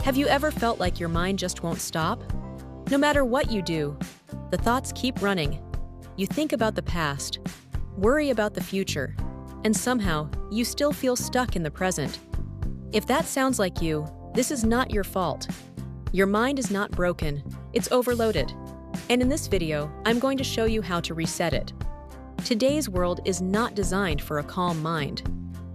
Have you ever felt like your mind just won't stop? No matter what you do, the thoughts keep running. You think about the past, worry about the future, and somehow you still feel stuck in the present. If that sounds like you, this is not your fault. Your mind is not broken, it's overloaded. And in this video, I'm going to show you how to reset it. Today's world is not designed for a calm mind.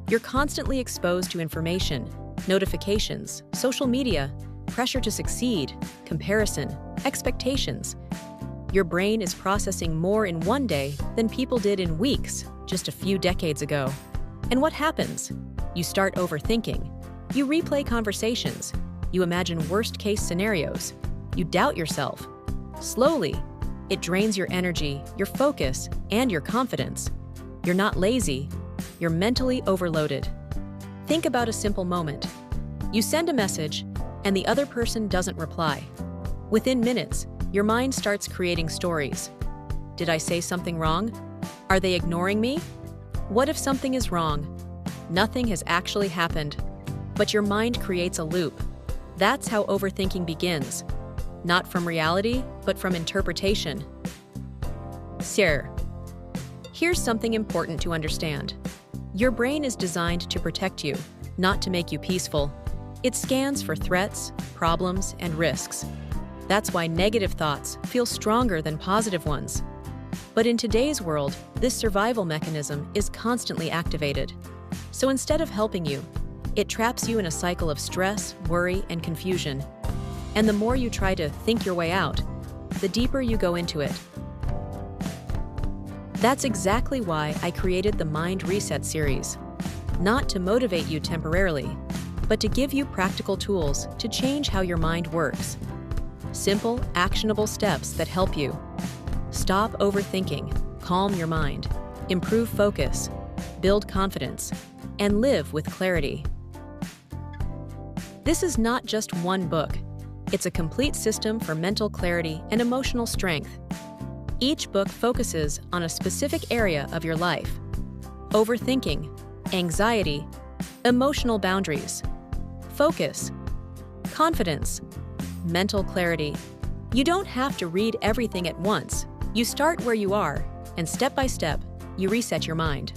You're constantly exposed to information, notifications, social media, pressure to succeed, comparison, expectations. Your brain is processing more in one day than people did in weeks just a few decades ago. And what happens? You start overthinking. You replay conversations. You imagine worst-case scenarios. You doubt yourself. Slowly, it drains your energy, your focus, and your confidence. You're not lazy. You're mentally overloaded. Think about a simple moment. You send a message, and the other person doesn't reply. Within minutes, your mind starts creating stories. Did I say something wrong? Are they ignoring me? What if something is wrong? Nothing has actually happened, but your mind creates a loop. That's how overthinking begins. Not from reality, but from interpretation. Sir, here's something important to understand. Your brain is designed to protect you, not to make you peaceful. It scans for threats, problems, and risks. That's why negative thoughts feel stronger than positive ones. But in today's world, this survival mechanism is constantly activated. So instead of helping you, it traps you in a cycle of stress, worry, and confusion. And the more you try to think your way out, the deeper you go into it. That's exactly why I created the Mind Reset series. Not to motivate you temporarily, but to give you practical tools to change how your mind works. Simple, actionable steps that help you. Stop overthinking, calm your mind, improve focus, build confidence, and live with clarity. This is not just one book. It's a complete system for mental clarity and emotional strength. Each book focuses on a specific area of your life: overthinking, anxiety, emotional boundaries, focus, confidence, mental clarity. You don't have to read everything at once. You start where you are, and step by step, you reset your mind.